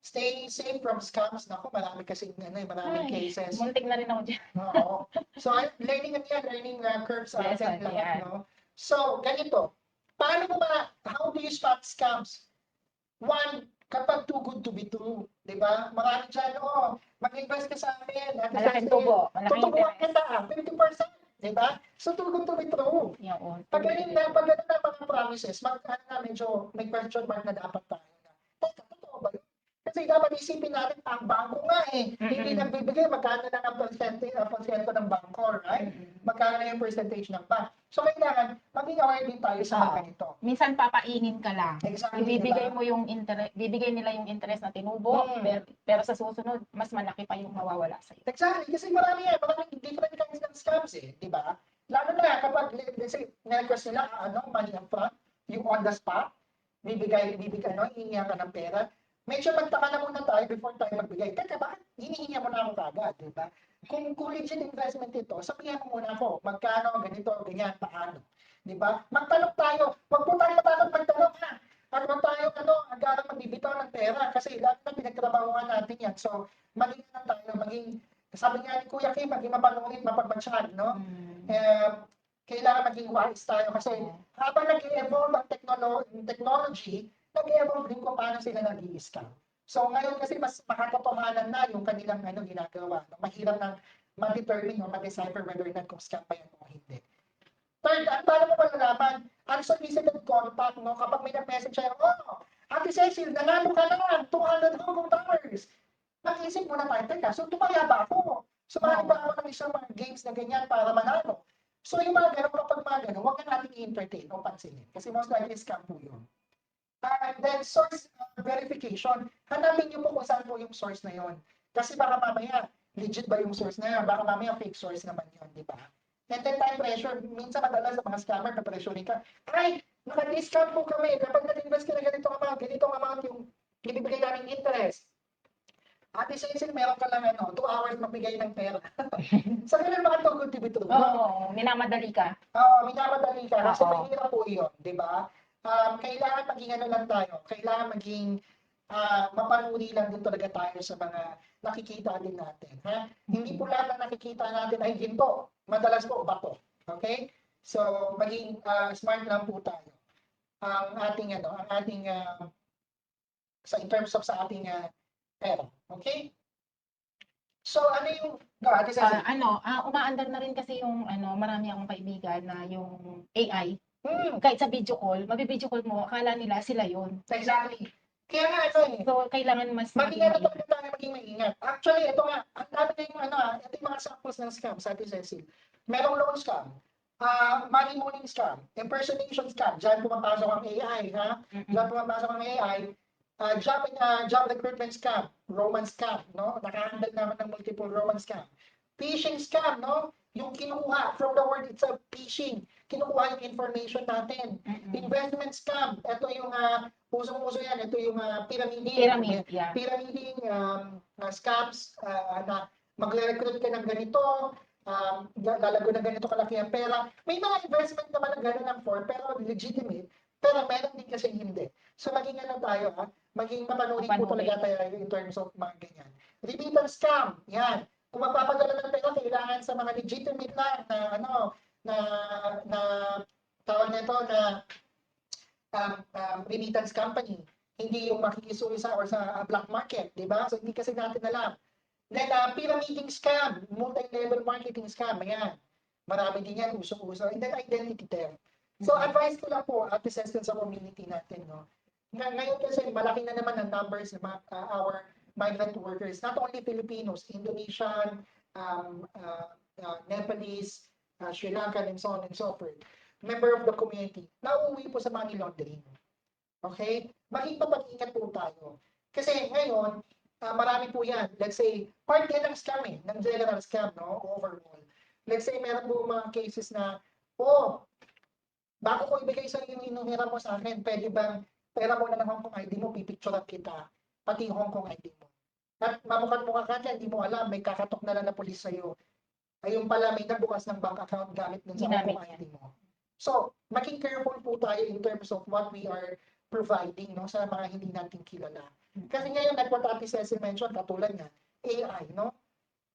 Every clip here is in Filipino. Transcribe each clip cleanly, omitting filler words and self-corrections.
Stay safe from scams. Naku, marami kasi maraming cases. Muntik na rin ako dyan. Oo. So, learning curve sa atin Lesson, lahat, yeah. no? So, ganito. How do you spot scams? One, kapag too good to be true. Di ba? Marami dyan, mag-invest ka sa amin. Malaking tubo. Malaking tutubuan interest. kita, 50%. Di ba? So, too good to be true. Yun. Pag ganun na mga promises, medyo may question mark na dapat tayo na. Teka, totoo ba yun? Kasi dapat isipin natin, ang bangko nga hindi nagbibigay, magkano na ang porsyento ng bangko, right? Magkano na yung percentage ng bank. So, kailangan, maging aware din tayo sa mga ganito. Minsan papainin ka lang. Exactly, Ibibigay diba? mo yung interest, bibigay nila yung interest na tinubo, pero sa susunod, mas malaki pa yung mawawala sa iyo. Exactly, kasi maraming different kinds ng scams di ba? Lalo na kapag, let's say, na-request nila, money up front, yung on the spot, hihingihan ka ng pera. Medyo magtaka na muna tayo before tayo magbigay. Teka, bakit hinihingi mo na ako kagad, di ba? Kung legit investment ito, sabihan mo muna ako, magkano, ganito, ganyan, paano. Di ba? Magtanong tayo. Huwag po tayo magtanong ha. At huwag tayo, agarang magbibitaw ng pera kasi lahat na pinagtrabahuan natin yan. So, maging sabi nga ni Kuya Kim, maging mapanungit, mapagmatsyag, no? Kailangan maging wise tayo kasi habang nag-evolve ang technology, nag-evolve din kung paano sila nag-i-scam. So ngayon kasi mas makatotohanan na yung kanilang ginagawa. Mahirap nang ma-determine o ma-decipher whether or not kung scam pa yan o hindi. Third, paano mo malalaman? Unsolicited contact, no? Kapag may nag-message siya, Ate Cecil, nanalo ka na, 200 Hong Kong dollars. Mag-isip muna tayo, teka, so tumaya ba ako? Sumali ba ako ng isang mga games na ganyan para manalo? So yung mga ganun, kapag mga ganun, huwag ka natin i-entertain o pansinin. Kasi most likely scam po yun. And then source verification. Hanapin niyo po kung saan po yung source na yon. Kasi baka mamaya, legit ba yung source na yun? Baka mamaya fake source naman yun, di ba? And then time pressure. Minsan madalas sa mga scammer, na-pressure ka. Ay, naka-discount po kami. Kapag nag-invest ka na ganitong amount yung ibibigay namin interest. Ate Cecil, meron ka lang 2 hours magbigay ng pera. Sa ganun mga tugod tibito. Minamadali ka. Minamadali ka. Kasi mahirap po yun, di ba? Kailangan maging lang tayo. Kailangan maging mapanuri lang din talaga tayo sa mga nakikita din natin. Ha? Hindi po lahat na nakikita natin ay ginto. Madalas po bato. Okay? So, maging smart lang po tayo. Ang ating in terms of sa ating pera. Okay? So, ano yung umaandar na rin kasi yung marami akong kaibigan na yung AI. Kahit sa video call, mabi-video call mo, akala nila sila yun. Exactly. Kaya nga So, kailangan mas mag-ingat tayo maging maingat. Actually, ito nga, ang dami na yung ito yung mga samples ng scam, sabi Cecil. Merong loan scam, money mooning scam, impersonation scam, dyan pumapasok ang AI, ha? Dyan pumapasok ang AI, job recruitment scam, romance scam, no? Nakahandle naman ng multiple romance scam. Phishing scam, no? Yung kinukuha, from the word itself, phishing. Kinukuha yung information natin. Investment scam, ito yung usong-uso yan, ito yung pyramiding. Pyramiding scams na magre-recruit ka ng ganito, lalago ng ganito kalaki ang pera. May mga investment naman na gano'n ng form, pero legitimate. Pero meron din kasi hindi. So maging tayo, maging mapanuri po talaga tayo in terms of mga ganyan. Remittance scam, yan. Kung magpapadala ng pera, kailangan sa mga legitimate tawag nito na remittance company. Hindi yung makikisuyo sa black market, di ba? So hindi kasi natin alam. Then, pyramiding scam, multi-level marketing scam, ayan. Marami din yan, uso-uso. And then, identity theft. So, advice ko lang po, at least sa community natin, no? Ngayon kasi, malaki na naman ang numbers ng our migrant workers, not only Filipinos, Indonesian, Nepalese, Sri Lankan, and so on and so forth. Member of the community, nauuwi po sa money laundering. Okay? Maging mapag-ingat po tayo. Kasi ngayon, marami po yan. Let's say, part yan ng scam ng general scam, no? Overall. Let's say, meron po mga cases na, bago ko ibigay sa iyo yung inuhiram mo sa akin, pwede bang pera mo na ng Hong Kong ID mo, pipicturean kita, pati Hong Kong ID mo. At mamukha ka hindi mo alam, may kakatok na lang na pulis sa'yo. Ayun pala, may nagbukas ng bank account gamit dun sa Hong Kong ID mo. So, maging careful po tayo in terms of what we are providing, no, sa mga hindi natin kilala. Kasi ngayon, like what Ate Cecil mentioned, katulad nga, AI, no?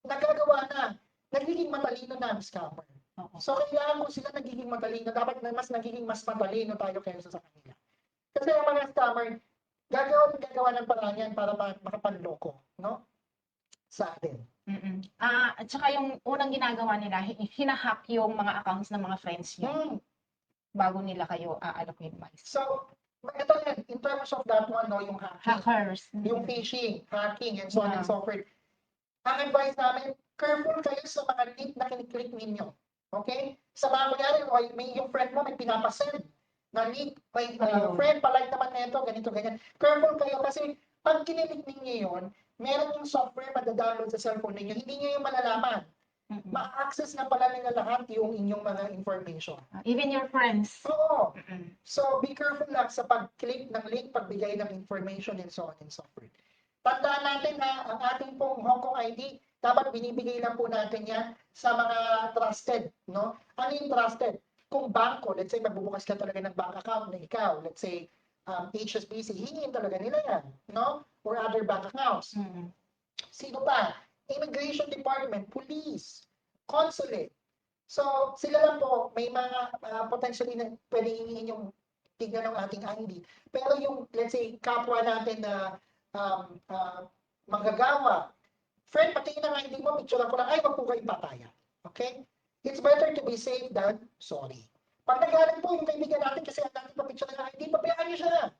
Nagagawa na, nagiging matalino na ang scammer. Oo. So, kailangan kung sila nagiging matalino, dapat na nagiging mas matalino tayo kaysa sa kanila. Kasi ang mga scammer, gagawa ng paraan yan para makapanloko, no? Sa atin. At saka yung unang ginagawa nila, hinahack yung mga accounts ng mga friends nyo bago nila kayo allocate buys. So, ito yan, in terms of that one, no, yung hacking, Hackers. yung phishing, hacking, and so on and Yeah. so forth. Ang advice namin, careful kayo sa mga link na kiniklik ninyo. Okay? Sa mga kunyari, may yung friend mo may pinapasend na link, may friend, palike naman na ito, ganito, ganyan. Careful kayo kasi pag kinilik ninyo yun, meron yung software madadownload sa cellphone ninyo, hindi nyo yung malalaman. Ma-access na pala nila lahat yung inyong mga information. Even your friends. Oo. So, be careful lang sa pag-click ng link, pagbigay ng information, and so on and so forth. Tandaan natin na ang ating pong Hong Kong ID, dapat binibigay lang po natin yan sa mga trusted, no? Ano yung trusted? Kung bangko, let's say magbubukas ka talaga ng bank account na ikaw, let's say HSBC, hingin talaga nila yan, no? Or other bank accounts. Sino pa? Immigration Department, Police, Consulate. So, sila lang po, may mga potentially na pwede hingin yung tignan ng ating ID. Pero yung, let's say, kapwa natin na manggagawa, friend, patingin ng ID mo, picture ko lang, ay, wag po kayong patayan. Okay? It's better to be safe than sorry. Pag nagalit po yung kaibigan natin kasi ang natin pa picture ng ID, pabayaan niyo siya.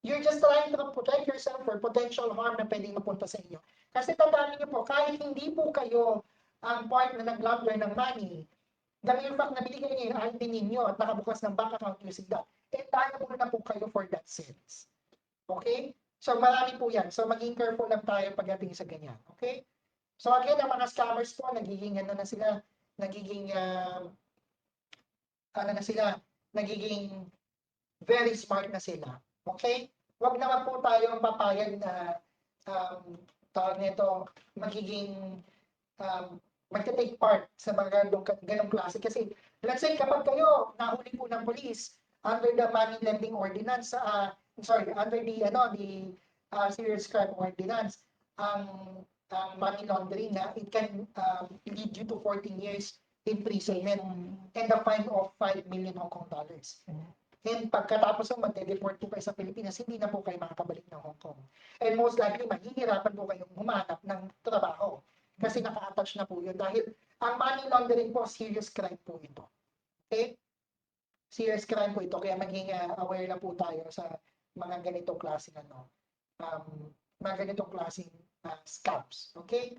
You're just trying to protect yourself for potential harm na pwedeng mapunta sa inyo. Kasi tandaan niyo po, kahit hindi po kayo ang part na nag-launder ng money, the mere fact na binigay niyo yung ID ninyo at nakabukas ng bank account using that, liable na po kayo for that sins. Okay? So, marami po yan. So, maging careful lang tayo pagdating sa ganyan. Okay? So, again, ang mga scammers po, nagiging ano na sila, nagiging, nagiging very smart na sila. Okay? Huwag naman po tayong papayag na tawag nito, magiging magte-take part sa mga ganong klase. Kasi, let's say, kapag kayo nahuli po ng police under the money lending ordinance, under the serious crime ordinance, ang money laundering na it can lead you to 14 years imprisonment and a fine of 5 million Hong Kong dollars. And pagkatapos ng magde-deport po kayo sa Pilipinas, hindi na po kayo makakabalik ng Hong Kong. And most likely, mahihirapan po kayong humanap ng trabaho. Kasi naka-attach na po yun. Dahil ang money laundering po, serious crime po ito. Okay? Serious crime po ito. Kaya maging aware na po tayo sa mga ganitong klaseng mga ganitong klaseng scams. Okay?